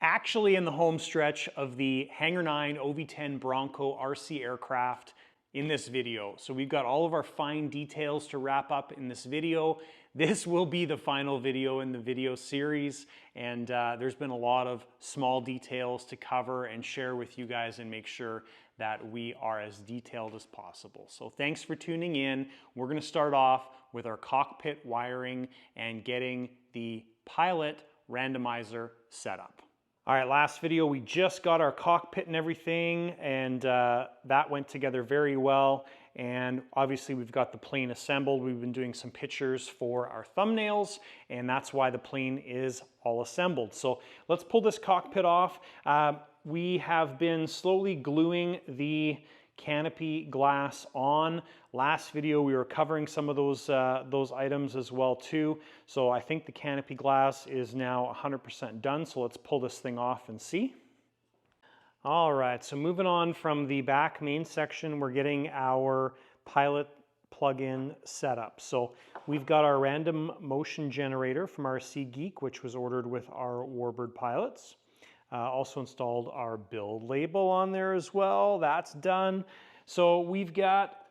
actually in the home stretch of the Hangar 9 Ov10 Bronco RC aircraft in this video. So we've got all of our fine details to wrap up in this video. This will be the final video in the video series, and there's been a lot of small details to cover and share with you guys and make sure that we are as detailed as possible. So thanks for tuning in. We're going to start off with our cockpit wiring and getting the pilot randomizer set up. All right, last video we just got our cockpit and everything, and that went together very well. And obviously we've got the plane assembled. We've been doing some pictures for our thumbnails, and that's why the plane is all assembled. So let's pull this cockpit off. We have been slowly gluing the canopy glass on. Last video we were covering some of those items as well too. So I think the canopy glass is now 100% done. So let's pull this thing off and see. All right, so moving on from the back main section, we're getting our pilot plug-in set up. So we've got our random motion generator from RC Geek, which was ordered with our Warbird pilots. Also installed our build label on there as well. That's done. So we've got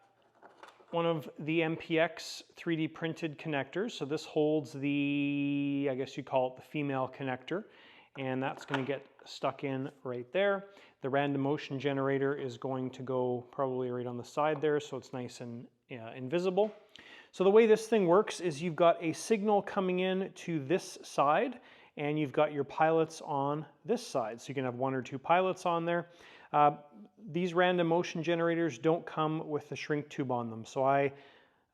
one of the MPX 3D printed connectors. So this holds the, I guess you call it the female connector, and that's going to get stuck in right there. The random motion generator is going to go probably right on the side there, so it's nice and invisible. So the way this thing works is you've got a signal coming in to this side, and you've got your pilots on this side. So you can have one or two pilots on there. These random motion generators don't come with the shrink tube on them. So I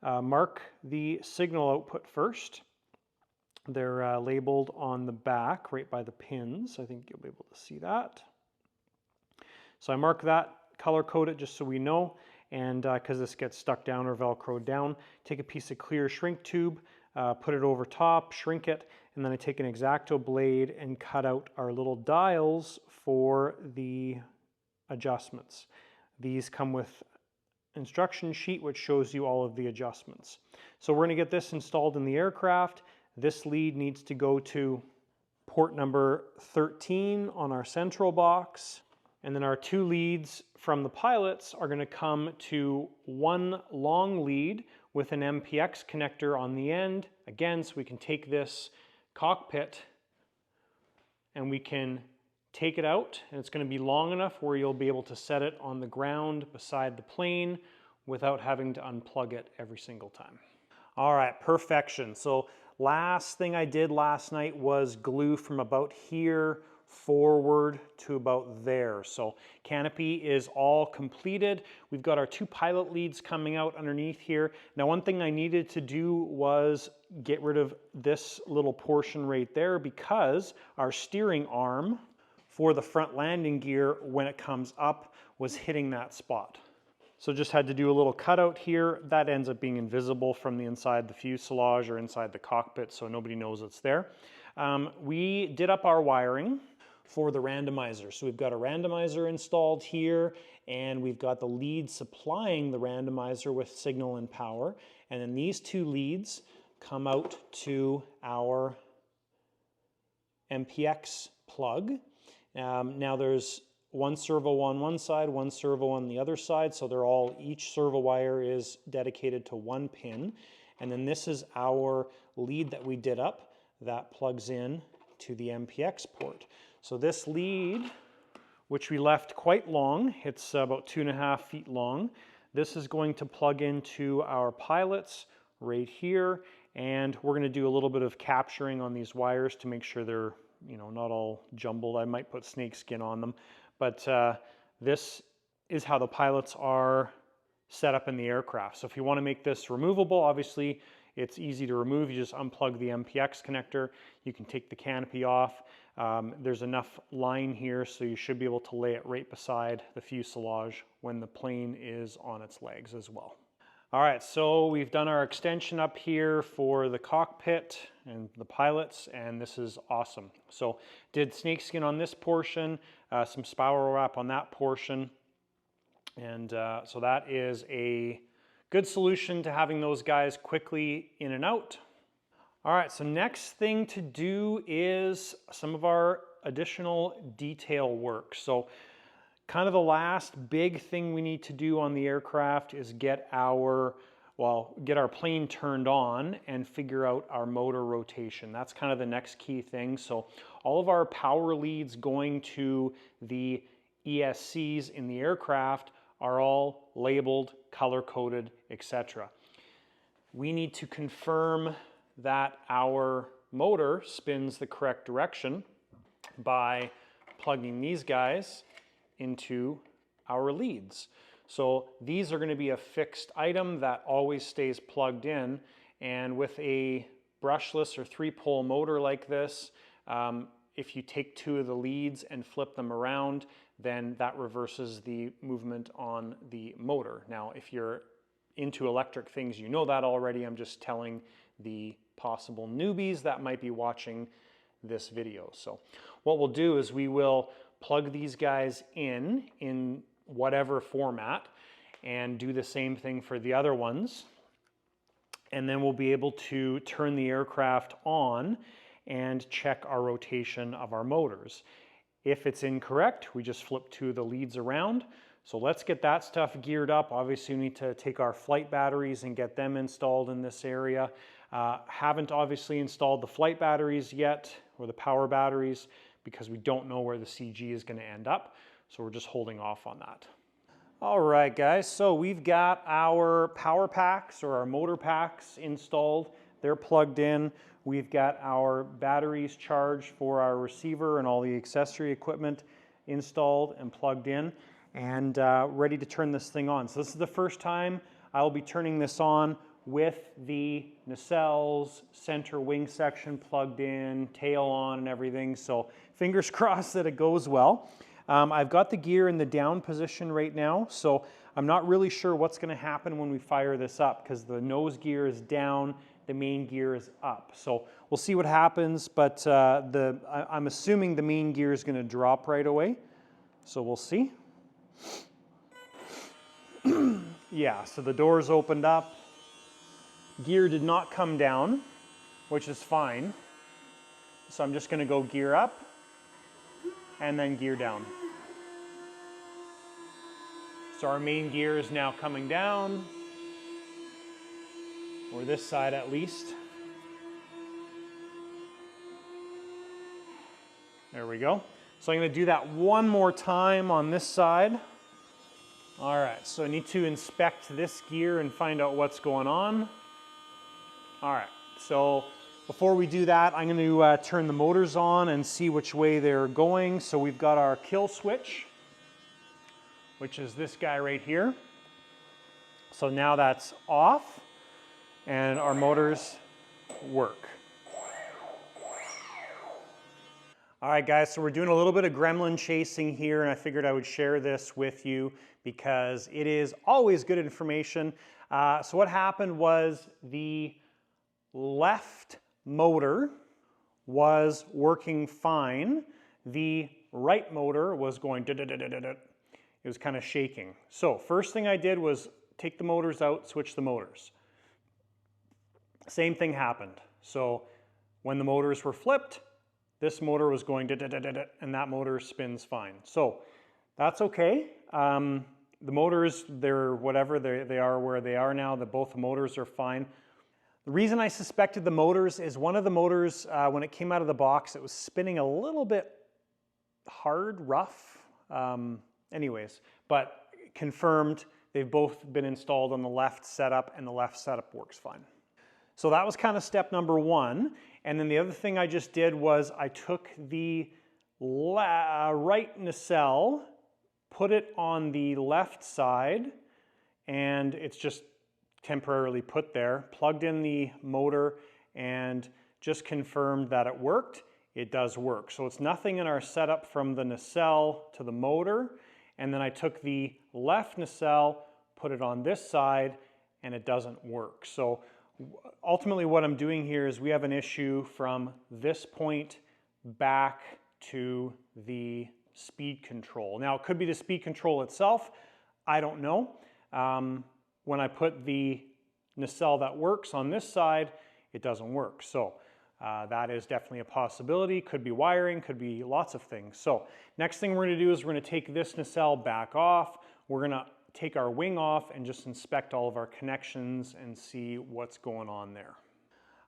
mark the signal output first. They're labeled on the back right by the pins. I think you'll be able to see that. So I mark that, color code it just so we know, and because this gets stuck down or velcroed down, take a piece of clear shrink tube, put it over top, shrink it, and then I take an X-Acto blade and cut out our little dials for the adjustments. These come with instruction sheet which shows you all of the adjustments. So we're going to get this installed in the aircraft. This lead needs to go to port number 13 on our central box, and then our two leads from the pilots are going to come to one long lead with an MPX connector on the end. Again, so we can take this cockpit and we can take it out, and it's going to be long enough where you'll be able to set it on the ground beside the plane without having to unplug it every single time. All right, perfection. So last thing I did last night was glue from about here forward to about there. So canopy is all completed. We've got our two pilot leads coming out underneath here. Now one thing I needed to do was get rid of this little portion right there, because our steering arm for the front landing gear when it comes up was hitting that spot. So just had to do a little cutout here. That ends up being invisible from the inside the fuselage or inside the cockpit, so nobody knows it's there. We did up our wiring for the randomizer. So we've got a randomizer installed here, and we've got the lead supplying the randomizer with signal and power. And then these two leads come out to our MPX plug. Now there's one servo on one side, one servo on the other side, so they're all, each servo wire is dedicated to one pin. And then this is our lead that we did up that plugs in to the MPX port. So this lead, which we left quite long, it's about 2.5 feet long, this is going to plug into our pilots right here, and we're going to do a little bit of capturing on these wires to make sure they're, you know, not all jumbled. I might put snake skin on them, but this is how the pilots are set up in the aircraft. So if you want to make this removable, obviously it's easy to remove. You just unplug the MPX connector. You can take the canopy off. There's enough line here so you should be able to lay it right beside the fuselage when the plane is on its legs as well. All right, so we've done our extension up here for the cockpit and the pilots, and this is awesome. So did snakeskin on this portion, some spiral wrap on that portion, and so that is a good solution to having those guys quickly in and out. All right, so next thing to do is some of our additional detail work. So kind of the last big thing we need to do on the aircraft is get our plane turned on and figure out our motor rotation. That's kind of the next key thing. So all of our power leads going to the ESCs in the aircraft are all labeled, color-coded, etc. We need to confirm that our motor spins the correct direction by plugging these guys into our leads. So these are going to be a fixed item that always stays plugged in, and with a brushless or 3-pole motor like this, if you take 2 of the leads and flip them around, then that reverses the movement on the motor. Now, if you're into electric things, you know that already. I'm just telling the possible newbies that might be watching this video. So what we'll do is we will plug these guys in whatever format and do the same thing for the other ones. And then we'll be able to turn the aircraft on and check our rotation of our motors. If it's incorrect, we just flip 2 of the leads around. So let's get that stuff geared up. Obviously, we need to take our flight batteries and get them installed in this area. Haven't obviously installed the flight batteries yet, or the power batteries, because we don't know where the CG is going to end up. So we're just holding off on that. All right, guys, so we've got our power packs or our motor packs installed. They're plugged in. We've got our batteries charged for our receiver and all the accessory equipment installed and plugged in, and ready to turn this thing on. So this is the first time I'll be turning this on with the nacelles, center wing section plugged in, tail on and everything. So fingers crossed that it goes well. I've got the gear in the down position right now, so I'm not really sure what's going to happen when we fire this up, because the nose gear is down, the main gear is up. So we'll see what happens, but I'm assuming the main gear is going to drop right away. So we'll see. Yeah, so the doors opened up. Gear did not come down, which is fine. So I'm just going to go gear up and then gear down. So our main gear is now coming down, or this side at least. There we go. So I'm going to do that one more time on this side. All right, so I need to inspect this gear and find out what's going on. All right, so before we do that, I'm going to turn the motors on and see which way they're going. So we've got our kill switch, which is this guy right here. So now that's off and our motors work. All right, guys, so we're doing a little bit of gremlin chasing here, and I figured I would share this with you because it is always good information. So what happened was the left motor was working fine. The right motor was going it was kind of shaking. So first thing I did was take the motors out, switch the motors. Same thing happened. So when the motors were flipped, this motor was going and that motor spins fine. So that's okay. The motors, they're whatever, they are where they are now. Both the motors are fine. The reason I suspected the motors is one of the motors, when it came out of the box, it was spinning a little bit hard, rough. Anyways, but confirmed, they've both been installed on the left setup, and the left setup works fine. So that was kind of step number one. And then the other thing I just did was I took the right nacelle, put it on the left side, and it's just temporarily put there, plugged in the motor, and just confirmed that it worked. It does work. So it's nothing in our setup from the nacelle to the motor. And then I took the left nacelle, put it on this side, and it doesn't work. So ultimately what I'm doing here is we have an issue from this point back to the speed control. Now it could be the speed control itself, I don't know. When I put the nacelle that works on this side, it doesn't work. So That is definitely a possibility. Could be wiring, could be lots of things. So next thing we're going to do is we're going to take this nacelle back off. We're going to take our wing off and just inspect all of our connections and see what's going on there.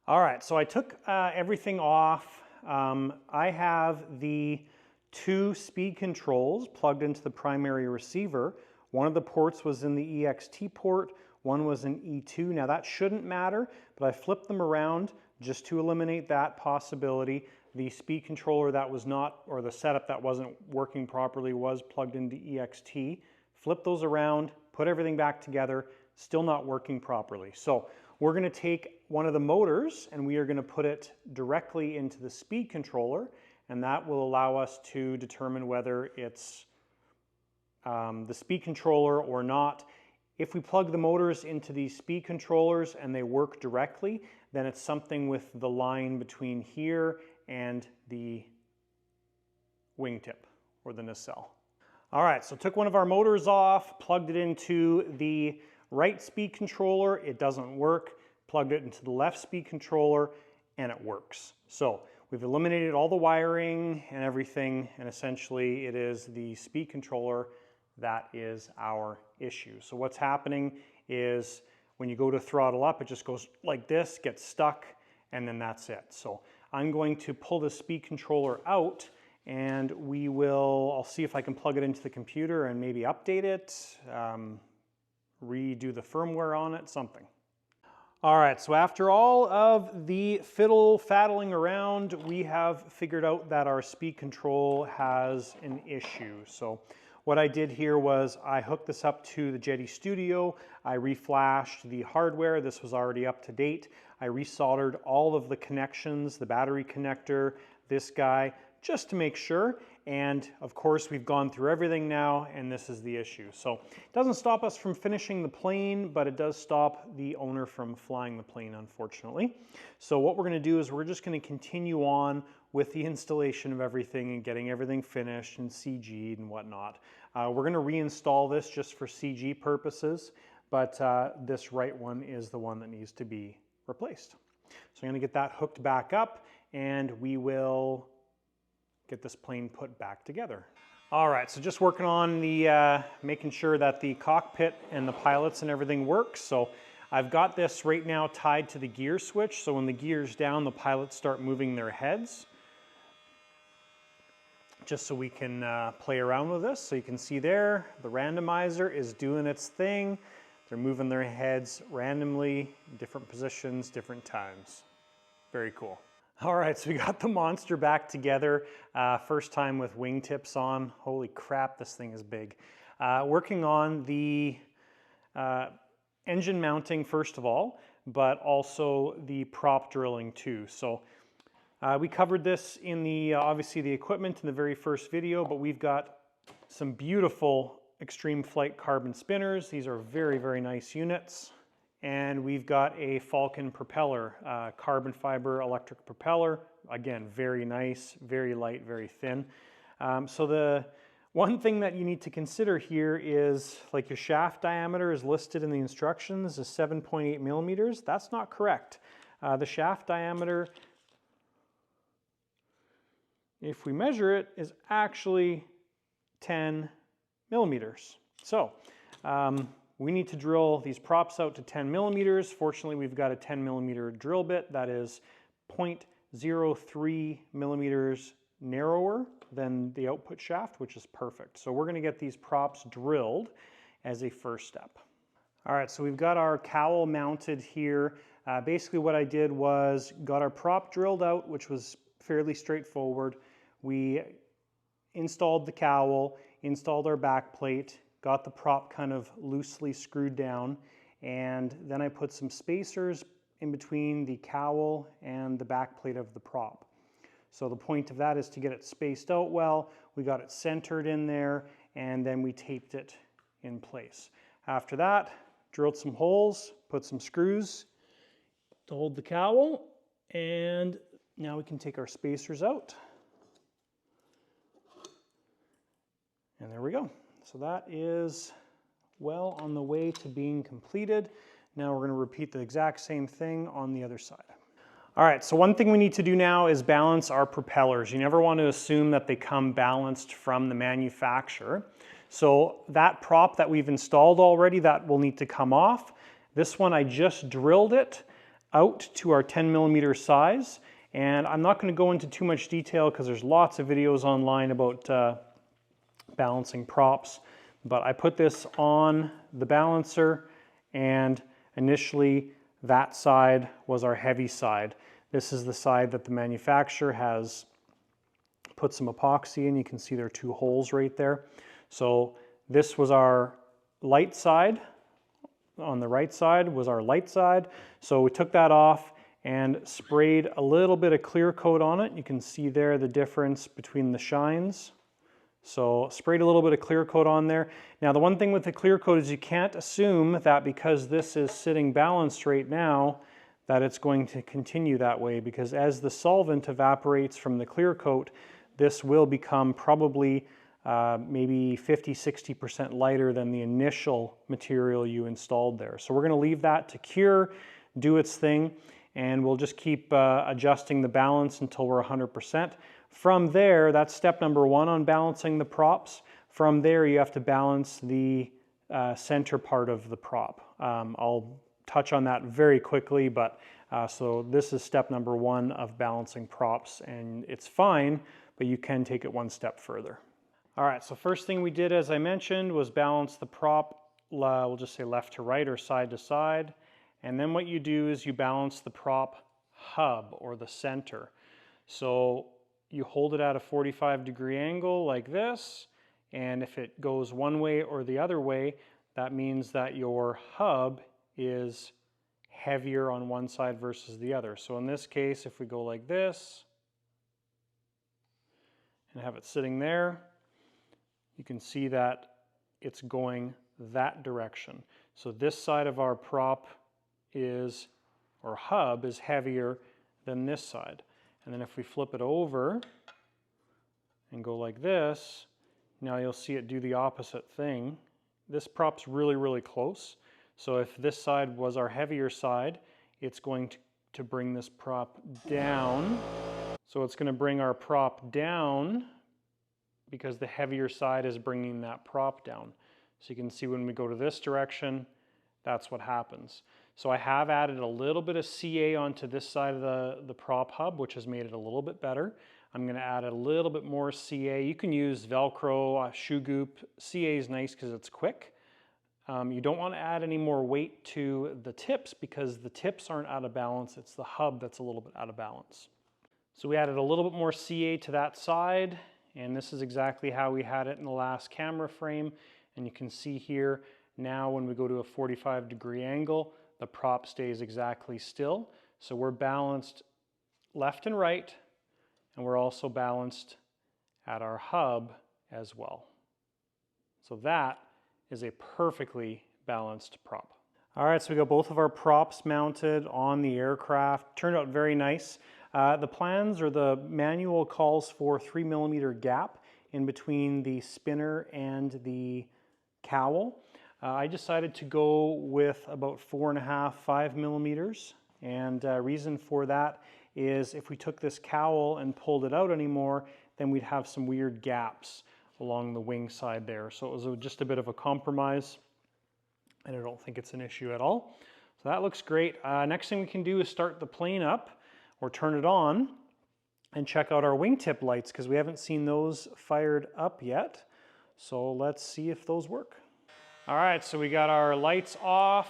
All right, so I took everything off. I have the 2 speed controls plugged into the primary receiver. One of the ports was in the EXT port, one was in E2. Now that shouldn't matter, but I flipped them around just to eliminate that possibility. The speed controller that was not, or the setup that wasn't working properly was plugged into EXT. Flip those around, put everything back together, still not working properly. So we're going to take one of the motors and we are going to put it directly into the speed controller, and that will allow us to determine whether it's the speed controller or not. If we plug the motors into these speed controllers and they work directly, then it's something with the line between here and the wingtip or the nacelle. All right, so took one of our motors off, plugged it into the right speed controller, it doesn't work. Plugged it into the left speed controller and it works. So we've eliminated all the wiring and everything, and essentially it is the speed controller that is our issue. So what's happening is when you go to throttle up, it just goes like this, gets stuck, and then that's it. So I'm going to pull the speed controller out and I'll see if I can plug it into the computer and maybe update it, redo the firmware on it, something. All right, so after all of the fiddle-faddling around, we have figured out that our speed control has an issue. So what I did here was I hooked this up to the Jetty Studio. I reflashed the hardware. This was already up to date. I resoldered all of the connections, the battery connector, this guy, just to make sure. And of course, we've gone through everything now, and this is the issue. So it doesn't stop us from finishing the plane, but it does stop the owner from flying the plane, unfortunately. So what we're going to do is we're just going to continue on with the installation of everything and getting everything finished and CG'd and whatnot. We're going to reinstall this just for CG purposes, but this right one is the one that needs to be replaced. So I'm going to get that hooked back up, and we will get this plane put back together. All right, so just working on the making sure that the cockpit and the pilots and everything works. So I've got this right now tied to the gear switch, so when the gear's down, the pilots start moving their heads. Just so we can play around with this. So you can see there, the randomizer is doing its thing. They're moving their heads randomly, different positions, different times. Very cool. All right, so we got the monster back together. First time with wingtips on. Holy crap, this thing is big. Working on the engine mounting first of all, but also the prop drilling too. So we covered this in the, obviously the equipment in the very first video, but we've got some beautiful Extreme Flight carbon spinners. These are very, very nice units. And we've got a Falcon propeller, carbon fiber electric propeller. Again, very nice, very light, very thin. So the one thing that you need to consider here is, like, your shaft diameter is listed in the instructions as 7.8 millimeters. That's not correct. The shaft diameter, if we measure it, is actually 10 millimeters. So we need to drill these props out to 10 millimeters. Fortunately, we've got a 10 millimeter drill bit that is 0.03 millimeters narrower than the output shaft, which is perfect. So we're going to get these props drilled as a first step. All right, so we've got our cowl mounted here. Basically what I did was got our prop drilled out, which was fairly straightforward. We installed the cowl, installed our back plate, got the prop kind of loosely screwed down, and then I put some spacers in between the cowl and the back plate of the prop. So the point of that is to get it spaced out well. We got it centered in there, and then we taped it in place. After that, drilled some holes, put some screws to hold the cowl, and now we can take our spacers out. And there we go. So that is well on the way to being completed. Now we're going to repeat the exact same thing on the other side. All right, so one thing we need to do now is balance our propellers. You never want to assume that they come balanced from the manufacturer. So that prop that we've installed already, that will need to come off. This one, I just drilled it out to our 10mm size. And I'm not going to go into too much detail because there's lots of videos online about balancing props. But I put this on the balancer, and initially that side was our heavy side. This is the side that the manufacturer has put some epoxy in. You can see there are 2 holes right there. So this was our light side. On the right side was our light side. So we took that off and sprayed a little bit of clear coat on it. You can see there the difference between the shines. So sprayed a little bit of clear coat on there. Now the one thing with the clear coat is you can't assume that because this is sitting balanced right now that it's going to continue that way, because as the solvent evaporates from the clear coat, this will become probably maybe 50–60% lighter than the initial material you installed there. So we're going to leave that to cure, do its thing, and we'll just keep adjusting the balance until we're 100%. From there, that's step number 1 on balancing the props. From there, you have to balance the center part of the prop. I'll touch on that very quickly, but so this is step number 1 of balancing props, and it's fine, but you can take it one step further. All right, so first thing we did, as I mentioned, was balance the prop, we'll just say left to right or side to side. And then what you do is you balance the prop hub, or the center. So you hold it at a 45-degree angle like this, and if it goes one way or the other way, that means that your hub is heavier on one side versus the other. So in this case, if we go like this and have it sitting there, you can see that it's going that direction. So this side of our prop is, or hub, is heavier than this side. And then if we flip it over and go like this, now you'll see it do the opposite thing. This prop's really, really close. So if this side was our heavier side, it's going to bring this prop down. So it's going to bring our prop down because the heavier side is bringing that prop down. So you can see when we go to this direction, that's what happens. So I have added a little bit of CA onto this side of the prop hub, which has made it a little bit better. I'm going to add a little bit more CA. You can use Velcro, shoe goop. CA is nice because it's quick. You don't want to add any more weight to the tips because the tips aren't out of balance. It's the hub that's a little bit out of balance. So we added a little bit more CA to that side, and this is exactly how we had it in the last camera frame. And you can see here now when we go to a 45-degree angle, the prop stays exactly still. So we're balanced left and right, and we're also balanced at our hub as well. So that is a perfectly balanced prop. All right, so we got both of our props mounted on the aircraft. Turned out very nice. The plans or the manual calls for 3mm gap in between the spinner and the cowl. I decided to go with about 4.5–5mm, and reason for that is if we took this cowl and pulled it out anymore, then we'd have some weird gaps along the wing side there. So it was just a bit of a compromise, and I don't think it's an issue at all. So that looks great. Next thing we can do is start the plane up or turn it on and check out our wingtip lights because we haven't seen those fired up yet. So let's see if those work. All right, so we got our lights off.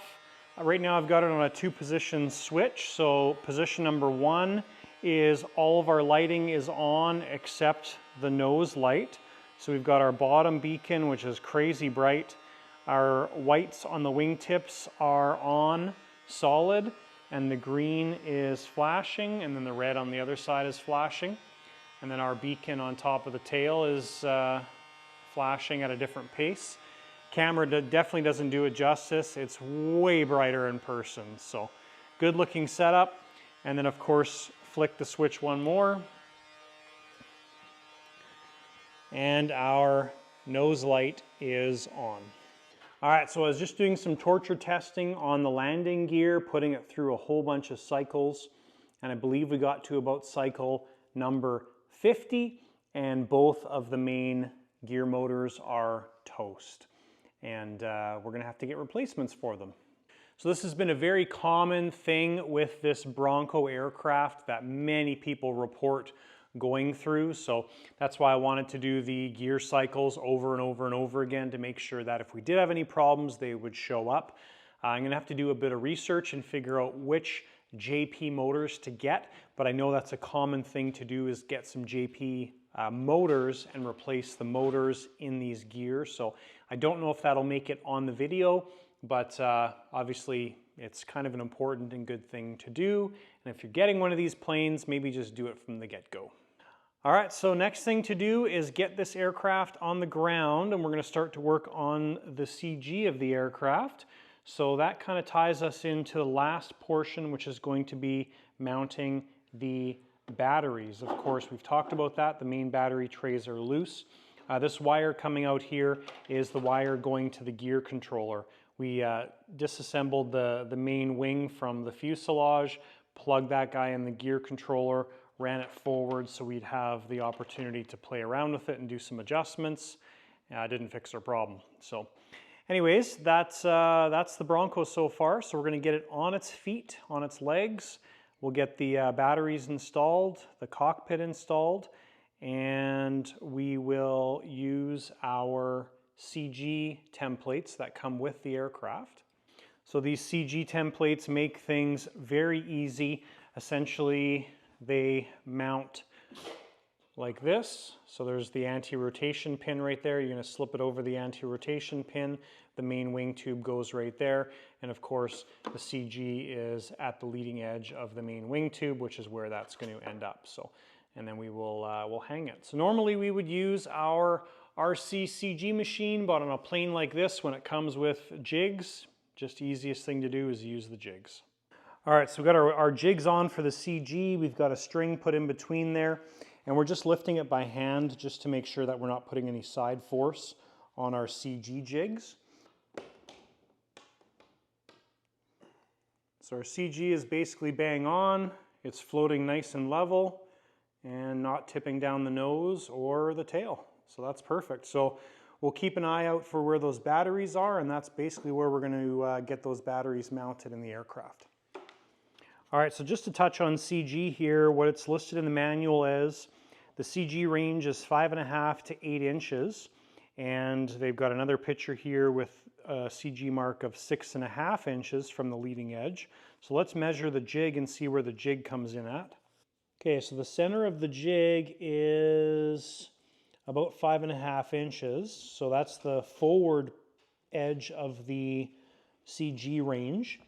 Right now I've got it on a 2-position switch. So position number 1 is all of our lighting is on except the nose light. So we've got our bottom beacon, which is crazy bright. Our whites on the wingtips are on solid, and the green is flashing, and then the red on the other side is flashing. And then our beacon on top of the tail is flashing at a different pace. Camera definitely doesn't do it justice. It's way brighter in person. So good looking setup. And then of course, flick the switch one more. And our nose light is on. All right, so I was just doing some torture testing on the landing gear, putting it through a whole bunch of cycles. and I believe we got to about cycle number 50, and both of the main gear motors are toast. And we're gonna have to get replacements for them. So this has been a very common thing with this Bronco aircraft that many people report going through. So that's why I wanted to do the gear cycles over and over and over again to make sure that if we did have any problems, they would show up. I'm gonna have to do a bit of research and figure out which JP motors to get, but I know that's a common thing to do, is get some JP motors and replace the motors in these gears. So I don't know if that'll make it on the video, but obviously it's kind of an important and good thing to do. And if you're getting one of these planes, maybe just do it from the get-go. All right, so next thing to do is get this aircraft on the ground, and we're gonna start to work on the CG of the aircraft. So that kind of ties us into the last portion, which is going to be mounting the batteries. Of course, we've talked about that. The main battery trays are loose. This wire coming out here is the wire going to the gear controller. We disassembled the main wing from the fuselage, plugged that guy in the gear controller, ran it forward so we'd have the opportunity to play around with it and do some adjustments. Didn't fix our problem. So anyways, that's the Bronco so far. So we're gonna get it on its feet, on its legs. We'll get the batteries installed, the cockpit installed, and we will use our CG templates that come with the aircraft. So these CG templates make things very easy. Essentially, they mount like this. So there's the anti-rotation pin right there. You're gonna slip it over the anti-rotation pin. The main wing tube goes right there. And of course, the CG is at the leading edge of the main wing tube, which is where that's gonna end up. So, and then we will we'll hang it. So normally we would use our RC CG machine, but on a plane like this, when it comes with jigs, just the easiest thing to do is use the jigs. All right, so we've got our jigs on for the CG. We've got a string put in between there, and we're just lifting it by hand just to make sure that we're not putting any side force on our CG jigs. So our CG is basically bang on. It's floating nice and level and not tipping down the nose or the tail. So that's perfect. So we'll keep an eye out for where those batteries are, and that's basically where we're going to get those batteries mounted in the aircraft. All right, so just to touch on CG here, what it's listed in the manual is the CG range is 5.5 to 8 inches, and they've got another picture here with a CG mark of 6.5 inches from the leading edge. So let's measure the jig and see where the jig comes in at. Okay, so the center of the jig is about 5.5 inches. So that's the forward edge of the CG range.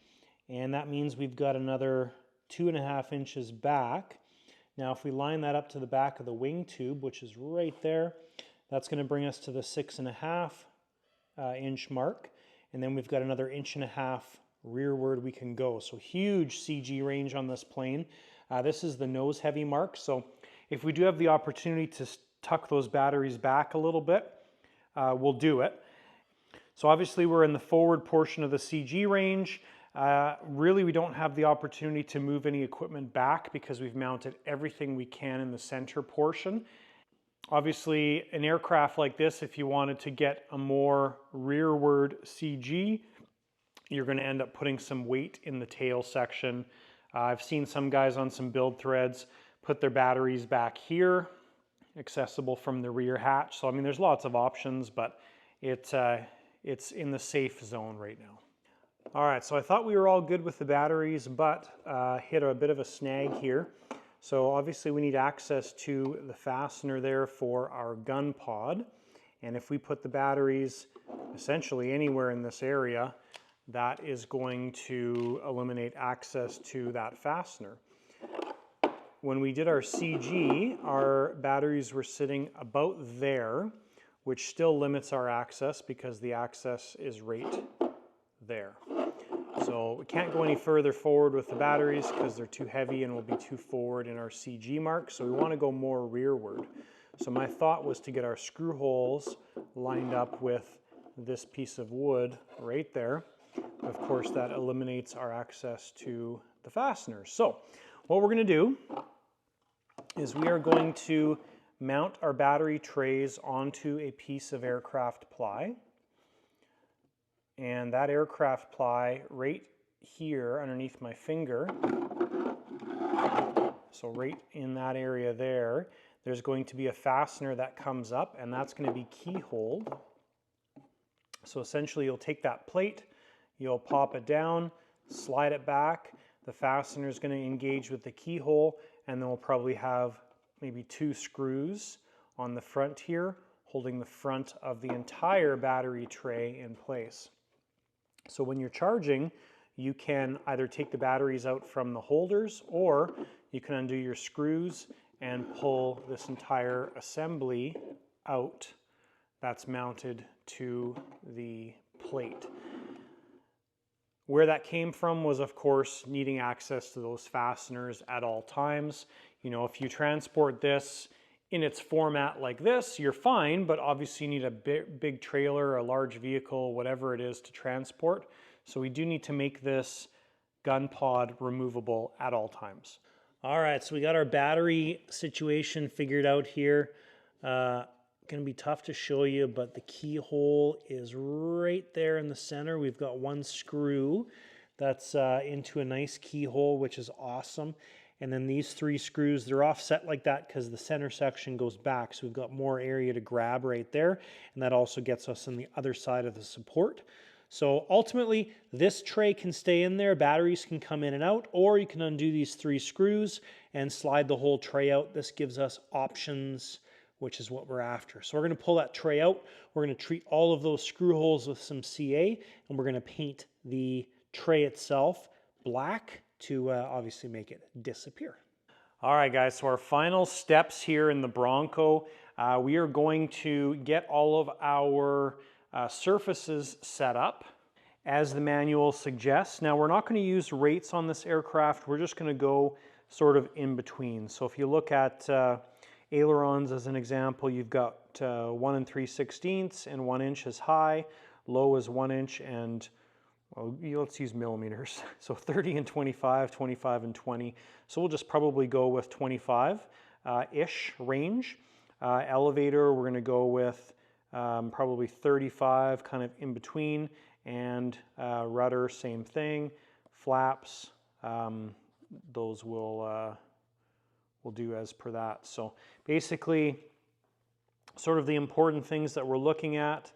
And that means we've got another 2.5 inches back. Now, if we line that up to the back of the wing tube, which is right there, that's going to bring us to the 6.5 inch mark. And then we've got another 1.5 inches rearward we can go. So huge CG range on this plane. This is the nose heavy mark. So if we do have the opportunity to tuck those batteries back a little bit, we'll do it. So obviously we're in the forward portion of the CG range. Really, we don't have the opportunity to move any equipment back because we've mounted everything we can in the center portion. Obviously, an aircraft like this, if you wanted to get a more rearward CG, you're going to end up putting some weight in the tail section. I've seen some guys on some build threads put their batteries back here, accessible from the rear hatch. So I mean, there's lots of options, but it's in the safe zone right now. All right, so I thought we were all good with the batteries, but hit a bit of a snag here. So obviously we need access to the fastener there for our gun pod. And if we put the batteries essentially anywhere in this area, that is going to eliminate access to that fastener. When we did our CG, our batteries were sitting about there, which still limits our access because the access is right there. So we can't go any further forward with the batteries because they're too heavy and will be too forward in our CG mark. So we want to go more rearward. So my thought was to get our screw holes lined up with this piece of wood right there. Of course, that eliminates our access to the fasteners. So what we're going to do is we are going to mount our battery trays onto a piece of aircraft ply. And that aircraft ply right here underneath my finger, so right in that area there, there's going to be a fastener that comes up, and that's going to be keyholed. So essentially you'll take that plate, you'll pop it down, slide it back, the fastener is going to engage with the keyhole, and then we'll probably have maybe 2 screws on the front here holding the front of the entire battery tray in place. So when you're charging, you can either take the batteries out from the holders, or you can undo your screws and pull this entire assembly out that's mounted to the plate. Where that came from was, of course, needing access to those fasteners at all times. You know, if you transport this in its format like this, you're fine, but obviously you need a big trailer, a large vehicle, whatever it is to transport. So we do need to make this gun pod removable at all times. All right, so we got our battery situation figured out here. Gonna be tough to show you, but the keyhole is right there in the center. We've got 1 screw that's into a nice keyhole, which is awesome. And then these 3 screws, they're offset like that because the center section goes back. So we've got more area to grab right there. And that also gets us on the other side of the support. So ultimately, this tray can stay in there, batteries can come in and out, or you can undo these 3 screws and slide the whole tray out. This gives us options, which is what we're after. So we're going to pull that tray out. We're going to treat all of those screw holes with some CA, and we're going to paint the tray itself black to obviously make it disappear. All right, guys, so our final steps here in the Bronco, we are going to get all of our surfaces set up as the manual suggests. Now, we're not going to use rates on this aircraft. We're just going to go sort of in between. So if you look at ailerons as an example, you've got 1 3/16 and 1 inch is high, low is 1 inch, and well, let's use millimeters. So 30 and 25, 25 and 20. So we'll just probably go with 25-ish range. Elevator, we're going to go with probably 35, kind of in between, and rudder, same thing. Flaps, those will do as per that. So basically, sort of the important things that we're looking at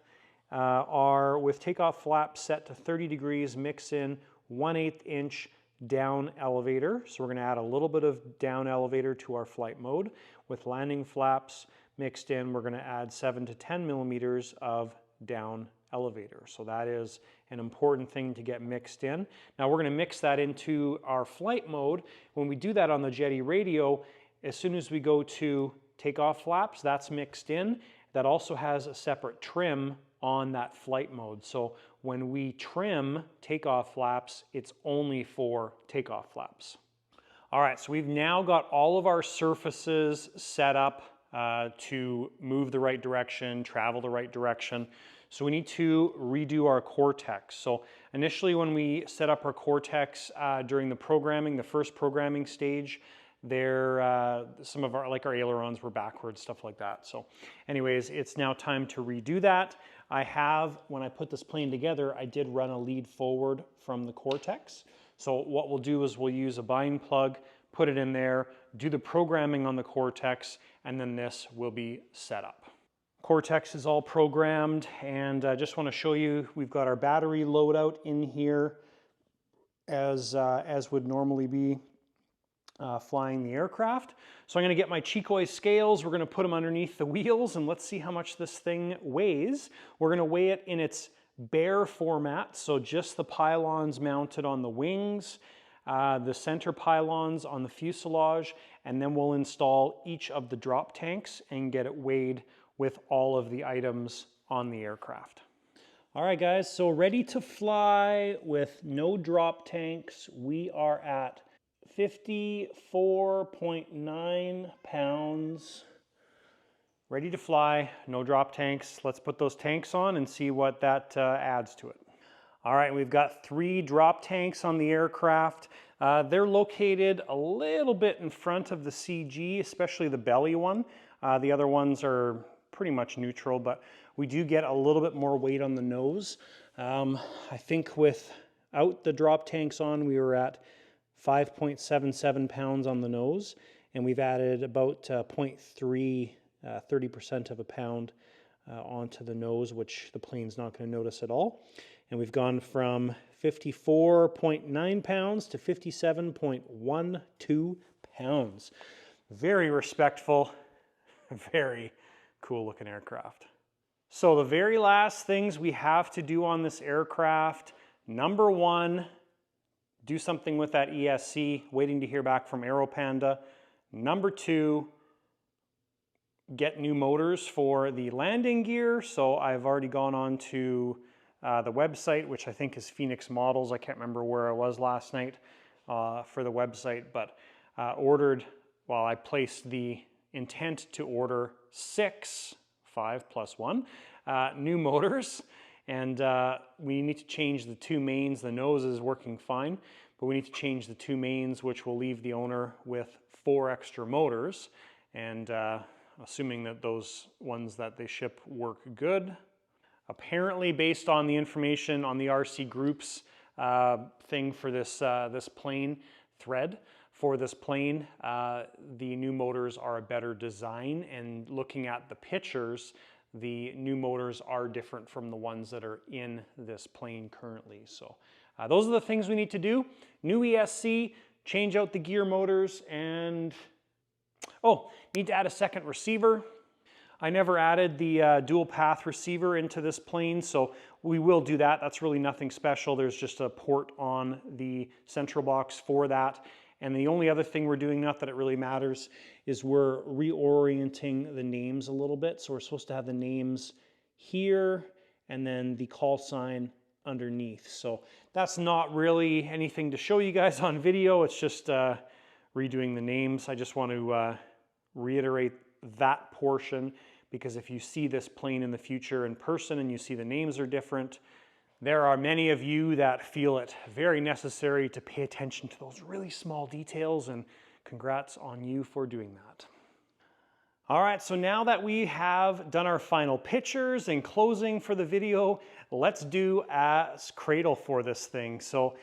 are with takeoff flaps set to 30 degrees, mix in 1/8 inch down elevator. So we're going to add a little bit of down elevator to our flight mode. With landing flaps mixed in, we're going to add 7 to 10 millimeters of down elevator. So that is an important thing to get mixed in. Now we're going to mix that into our flight mode. When we do that on the Jetty radio, as soon as we go to takeoff flaps, that's mixed in. That also has a separate trim on that flight mode. So when we trim takeoff flaps, it's only for takeoff flaps. All right, so we've now got all of our surfaces set up to move the right direction, travel the right direction. So we need to redo our Cortex. So initially when we set up our Cortex during the programming, the first programming stage, some of our, like our ailerons were backwards, stuff like that. So anyways, it's now time to redo that. When I put this plane together, I did run a lead forward from the Cortex. So what we'll do is we'll use a bind plug, put it in there, do the programming on the Cortex, and then this will be set up. Cortex is all programmed, and I just want to show you, we've got our battery loadout in here as would normally be flying the aircraft. So I'm going to get my Chicoy scales, we're going to put them underneath the wheels, and let's see how much this thing weighs. We're going to weigh it in its bare format, so just the pylons mounted on the wings, the center pylons on the fuselage, and then we'll install each of the drop tanks and get it weighed with all of the items on the aircraft. All right, guys, so ready to fly with no drop tanks. We are at 54.9 pounds. Ready to fly, no drop tanks. Let's put those tanks on and see what that adds to it. All right, we've got 3 drop tanks on the aircraft. They're located a little bit in front of the CG, especially the belly one. The other ones are pretty much neutral, but we do get a little bit more weight on the nose. I think without the drop tanks on, we were at 5.77 pounds on the nose, and we've added about 0.3, 30% of a pound onto the nose, which the plane's not going to notice at all. And we've gone from 54.9 pounds to 57.12 pounds. Very respectful, very cool looking aircraft. So the very last things we have to do on this aircraft, number one, do something with that ESC, waiting to hear back from AeroPanda. Number two, get new motors for the landing gear. So I've already gone on to the website, which I think is Phoenix Models. I can't remember where I was last night for the website, but I placed the intent to order 5 plus 1 new motors, and we need to change the two mains. The nose is working fine, but we need to change the two mains, which will leave the owner with 4 extra motors, and assuming that those ones that they ship work good. Apparently, based on the information on the RC Groups thing for this plane thread, for this plane, the new motors are a better design, and looking at the pictures, the new motors are different from the ones that are in this plane currently. So those are the things we need to do. New ESC, change out the gear motors, and need to add a second receiver. I never added the dual path receiver into this plane, so we will do that. That's really nothing special. There's just a port on the central box for that. And the only other thing we're doing, not that it really matters, is we're reorienting the names a little bit. So we're supposed to have the names here and then the call sign underneath. So that's not really anything to show you guys on video. It's just redoing the names. I just want to reiterate that portion, because if you see this plane in the future in person and you see the names are different, there are many of you that feel it very necessary to pay attention to those really small details, and congrats on you for doing that. All right, so now that we have done our final pictures and closing for the video, let's do a cradle for this thing. So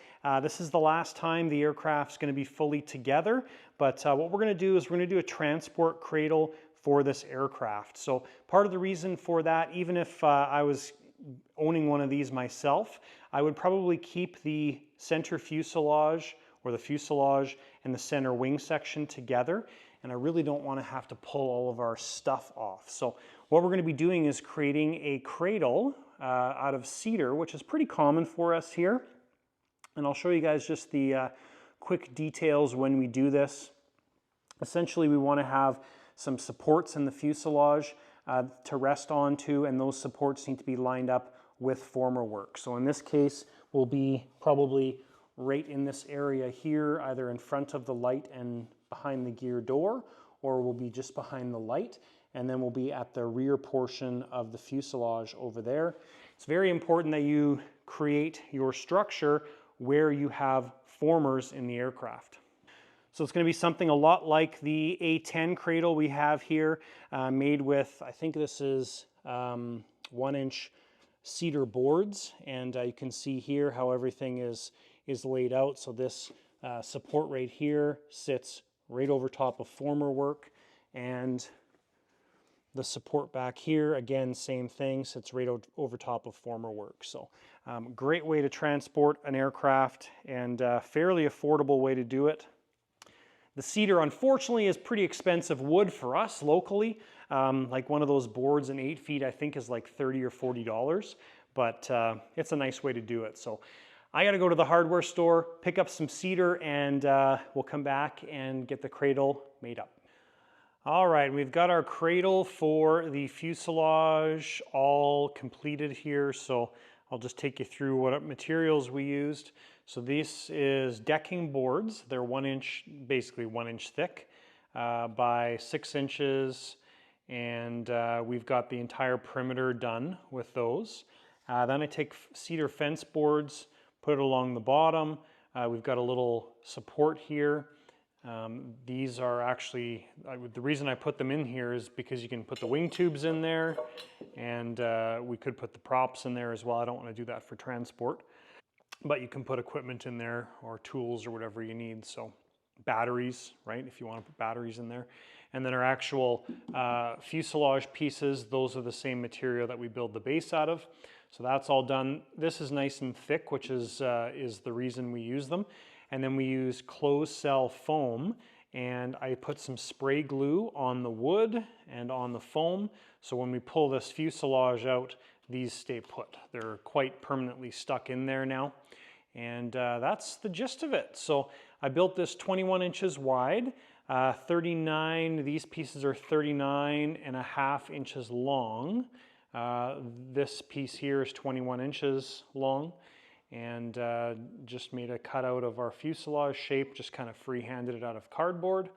this is the last time the aircraft's going to be fully together, but what we're going to do is we're going to do a transport cradle for this aircraft. So part of the reason for that, even if I was owning one of these myself, I would probably keep the center fuselage, or the fuselage and the center wing section together, and I really don't want to have to pull all of our stuff off. So what we're going to be doing is creating a cradle out of cedar, which is pretty common for us here, and I'll show you guys just the quick details when we do this. Essentially, we want to have some supports in the fuselage to rest onto, and those supports need to be lined up with former work. So in this case, we'll be probably right in this area here, either in front of the light and behind the gear door, or we'll be just behind the light, and then we'll be at the rear portion of the fuselage over there. It's very important that you create your structure where you have formers in the aircraft. So it's going to be something a lot like the A10 cradle we have here, made with, I think this is 1-inch cedar boards, and you can see here how everything is laid out. So this support right here sits right over top of former work, and the support back here, again, same thing, sits right over top of former work. So great way to transport an aircraft, and fairly affordable way to do it. The cedar, unfortunately, is pretty expensive wood for us locally. Like one of those boards in 8 feet, I think, is like $30 or $40, but it's a nice way to do it. So I got to go to the hardware store, pick up some cedar, and we'll come back and get the cradle made up. All right, we've got our cradle for the fuselage all completed here, so I'll just take you through what materials we used. So this is decking boards. They're 1 inch, basically 1 inch thick by 6 inches, and we've got the entire perimeter done with those. Then I take cedar fence boards, put it along the bottom, We've got a little support here. These are actually, the reason I put them in here is because you can put the wing tubes in there, and we could put the props in there as well. I don't want to do that for transport, but you can put equipment in there or tools or whatever you need. So batteries, right, if you want to put batteries in there. And then our actual fuselage pieces, those are the same material that we build the base out of. So that's all done. This is nice and thick, which is the reason we use them. And then we use closed cell foam, and I put some spray glue on the wood and on the foam. So when we pull this fuselage out, these stay put. They're quite permanently stuck in there now. And that's the gist of it. So I built this 21 inches wide, 39, these pieces are 39.5 inches long. This piece here is 21 inches long, and just made a cutout of our fuselage shape, just kind of free-handed it out of cardboard.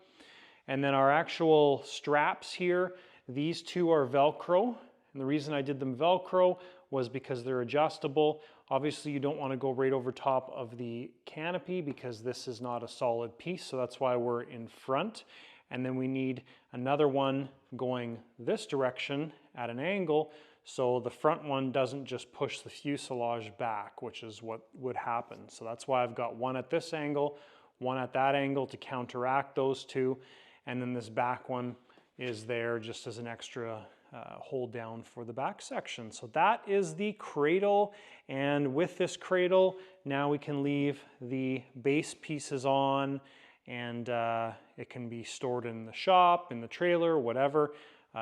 And then our actual straps here, these two are Velcro, and the reason I did them Velcro was because they're adjustable. Obviously you don't want to go right over top of the canopy because this is not a solid piece, so that's why we're in front. And then we need another one going this direction at an angle, so the front one doesn't just push the fuselage back, which is what would happen. So that's why I've got one at this angle, one at that angle to counteract those two, and then this back one is there just as an extra hold down for the back section. So that is the cradle, and with this cradle now we can leave the base pieces on, and it can be stored in the shop, in the trailer, whatever,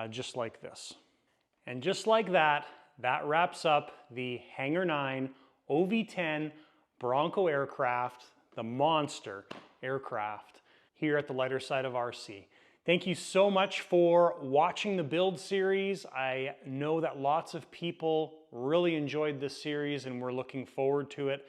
just like this. And just like that, that wraps up the Hangar 9 Ov10 Bronco aircraft, the monster aircraft here at the Lighter Side of RC. Thank you so much for watching the build series. I know that lots of people really enjoyed this series and we're looking forward to it.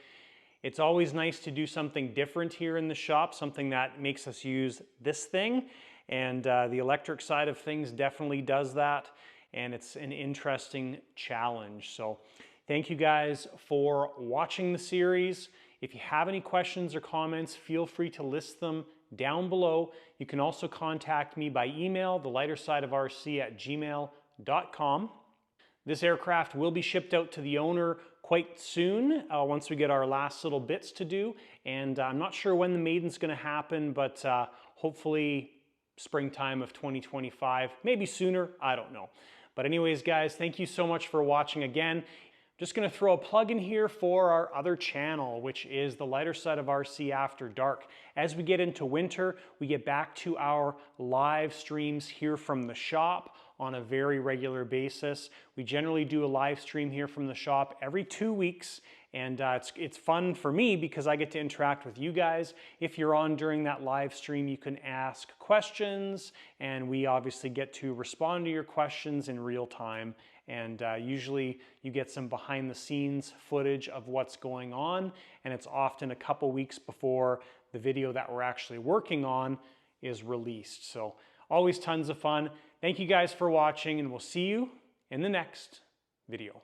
It's always nice to do something different here in the shop, something that makes us use this thing, and the electric side of things definitely does that, and it's an interesting challenge. So thank you guys for watching the series. If you have any questions or comments, feel free to list them down below. You can also contact me by email, thelightersideofrc@gmail.com. This aircraft will be shipped out to the owner quite soon, once we get our last little bits to do. And I'm not sure when the maiden's going to happen, but hopefully springtime of 2025, maybe sooner, I don't know. But anyways, guys, thank you so much for watching again. Just going to throw a plug in here for our other channel, which is the Lighter Side of RC After Dark. As we get into winter, we get back to our live streams here from the shop on a very regular basis. We generally do a live stream here from the shop every 2 weeks, and it's fun for me because I get to interact with you guys. If you're on during that live stream, you can ask questions, and we obviously get to respond to your questions in real time. And usually you get some behind the scenes footage of what's going on, and it's often a couple weeks before the video that we're actually working on is released. So always tons of fun. Thank you guys for watching, and we'll see you in the next video.